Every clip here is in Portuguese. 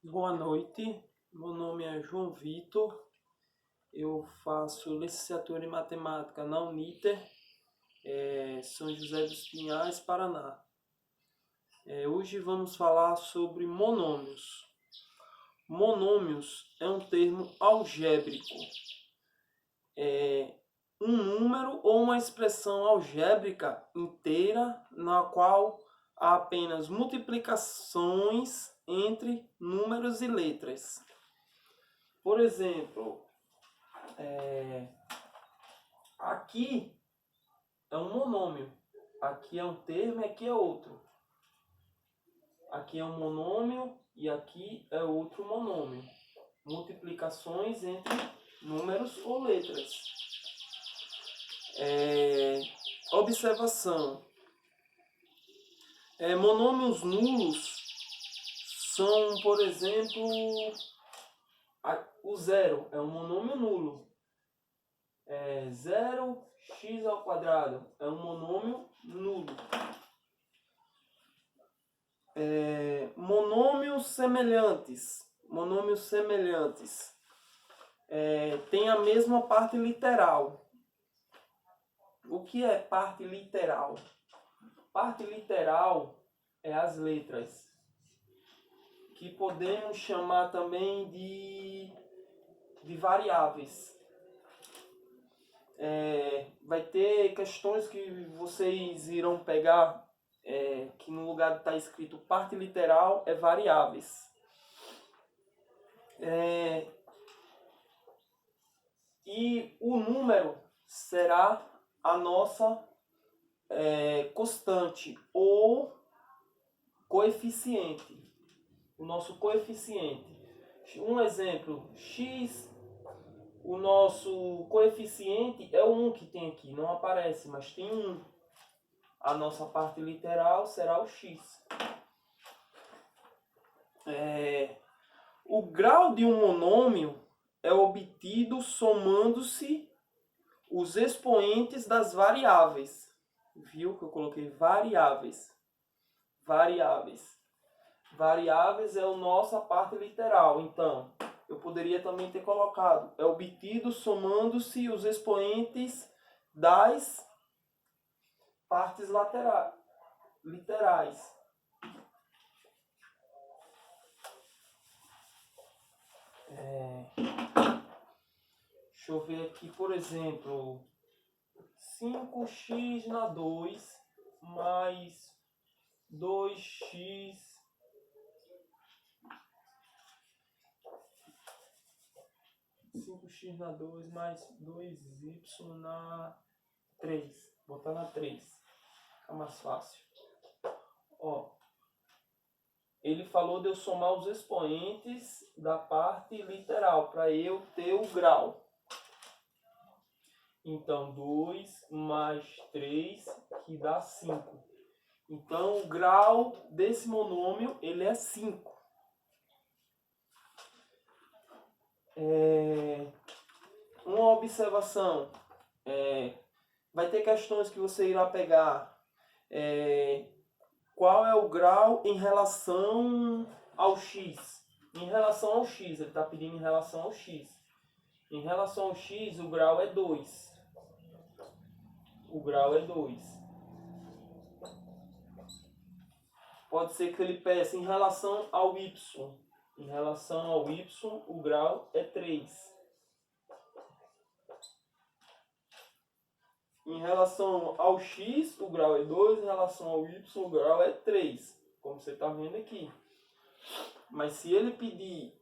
Boa noite, meu nome é João Vitor, eu faço licenciatura em Matemática na Uniter, São José dos Pinhais, Paraná. Hoje vamos falar sobre monômios. Monômios é um termo algébrico, um número ou uma expressão algébrica inteira na qual há apenas multiplicações entre números e letras. Por exemplo, aqui é um monômio, aqui é um termo e aqui é outro. Aqui é um monômio e aqui é outro monômio. Multiplicações entre números ou letras. Observação. Monômios nulos são, por exemplo, o zero é um monômio nulo. 0x ao quadrado é um monômio nulo. Monômios semelhantes. Monômios semelhantes têm a mesma parte literal. O que é parte literal? Parte literal é as letras, que podemos chamar também de variáveis. Vai ter questões que vocês irão pegar, que no lugar de estar escrito parte literal é variáveis. E o número será a nossa constante ou coeficiente. O nosso coeficiente. Um exemplo, x, o nosso coeficiente é o 1 que tem aqui, não aparece, mas tem 1. A nossa parte literal será o x. O grau de um monômio é obtido somando-se os expoentes das variáveis. Viu que eu coloquei variáveis? Variáveis. Variáveis é a nossa parte literal. Então, eu poderia também ter colocado é obtido somando-se os expoentes das partes literais. Deixa eu ver aqui, por exemplo, 5x na 2 mais 2x na 2 mais 2y na 3. Vou botar na 3. Fica mais fácil. Ele falou de eu somar os expoentes da parte literal para eu ter o grau. Então, 2 mais 3, que dá 5. Então, o grau desse monômio, ele é 5. Uma observação. Vai ter questões que você irá pegar. Qual é o grau em relação ao x? Em relação ao x, ele está pedindo em relação ao x. Em relação ao x, o grau é 2. O grau é 2. Pode ser que ele peça em relação ao y. Em relação ao y, o grau é 3. Em relação ao x, o grau é 2. Em relação ao y, o grau é 3. Como você está vendo aqui. Mas se ele pedir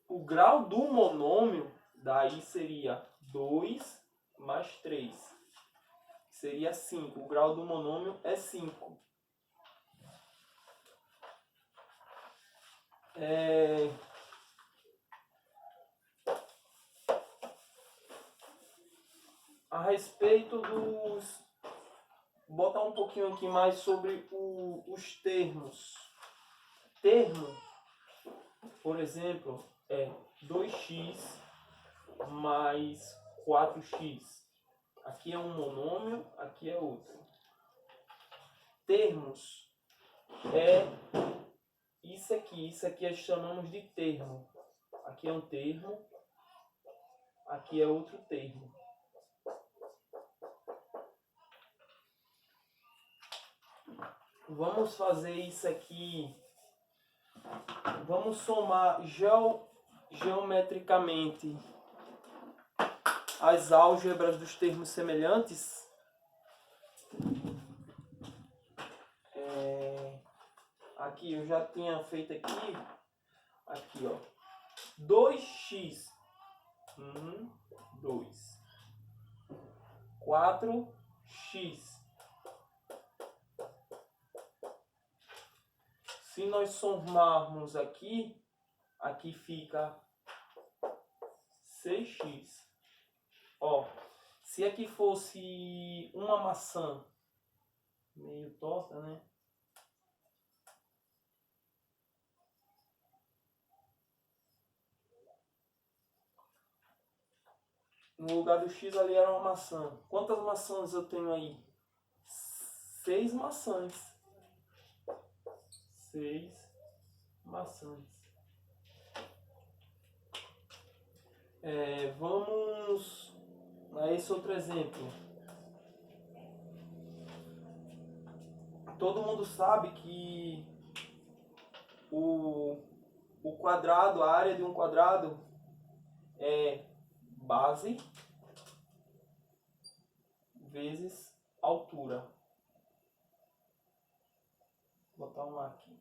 o grau do monômio, daí seria 2 mais 3. Seria 5. O grau do monômio é 5. A respeito dos... Botar um pouquinho aqui mais sobre os termos. Termo, por exemplo, é 2x mais 4x. Aqui é um monômio, aqui é outro. Termos é isso aqui. Isso aqui nós chamamos de termo. Aqui é um termo. Aqui é outro termo. Vamos fazer isso aqui. Vamos somar geometricamente as álgebras dos termos semelhantes. Aqui eu já tinha feito aqui ó, 2x, 2, 4x. Se nós somarmos aqui fica 6x. Ó, se aqui fosse uma maçã meio torta, né? No lugar do x ali era uma maçã. Quantas maçãs eu tenho aí? 6 maçãs. 6 maçãs. Vamos a esse outro exemplo. Todo mundo sabe que o quadrado, a área de um quadrado é base vezes altura. Vou botar um aqui.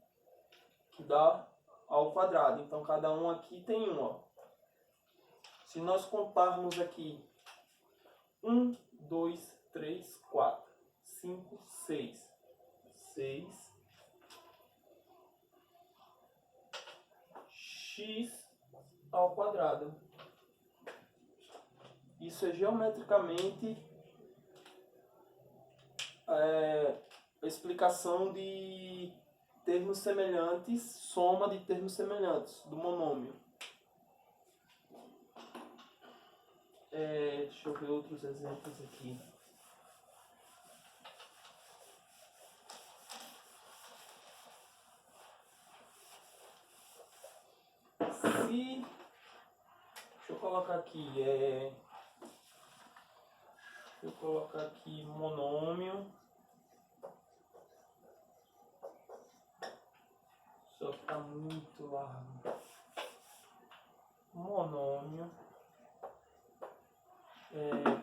Que dá ao quadrado. Então cada um aqui tem um, ó. Se nós contarmos aqui 1, 2, 3, 4, 5, 6. 6 x ao quadrado. Isso é geometricamente a explicação de termos semelhantes, soma de termos semelhantes do monômio. Deixa eu ver outros exemplos aqui. Deixa eu colocar aqui, monômio. Só que tá muito largo. Monômio.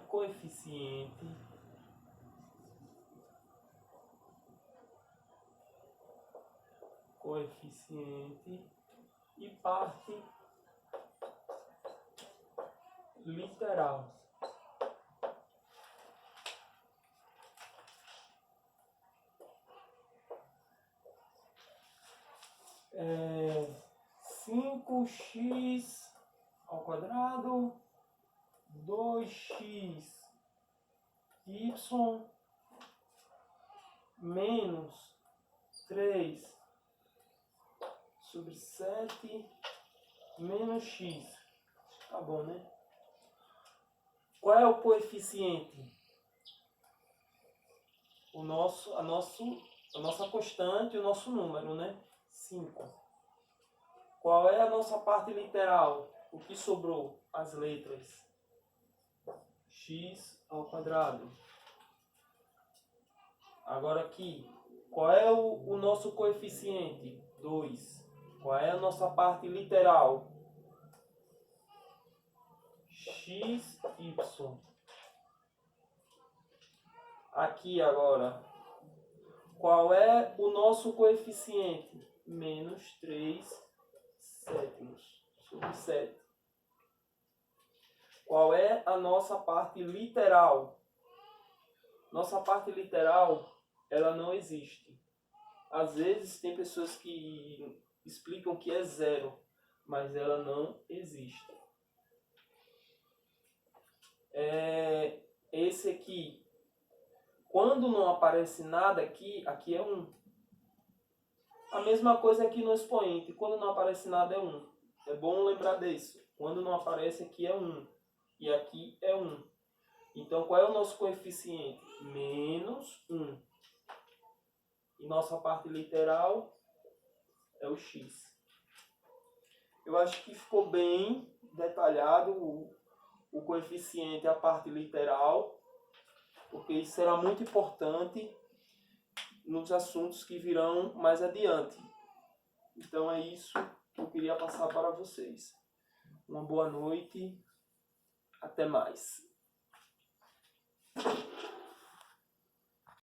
Coeficiente. E parte literal. É 5x ao quadrado, 2x y menos 3 sobre 7 menos x. Tá bom, né? Qual é o coeficiente? A nossa constante, o nosso número, né? 5. Qual é a nossa parte literal? O que sobrou? As letras. X ao quadrado. Agora aqui, qual é o nosso coeficiente? 2. Qual é a nossa parte literal? X, y. Aqui agora, qual é o nosso coeficiente? Menos 3 sétimos sobre 7. Qual é a nossa parte literal? Nossa parte literal, ela não existe. Às vezes tem pessoas que explicam que é 0, mas ela não existe. Esse aqui, quando não aparece nada aqui é 1. A mesma coisa aqui no expoente, quando não aparece nada é 1. É bom lembrar disso. Quando não aparece aqui é 1. E aqui é 1. Então qual é o nosso coeficiente? Menos 1. E nossa parte literal é o x. Eu acho que ficou bem detalhado o coeficiente, a parte literal, porque isso será muito importante nos assuntos que virão mais adiante. Então é isso que eu queria passar para vocês. Uma boa noite, até mais.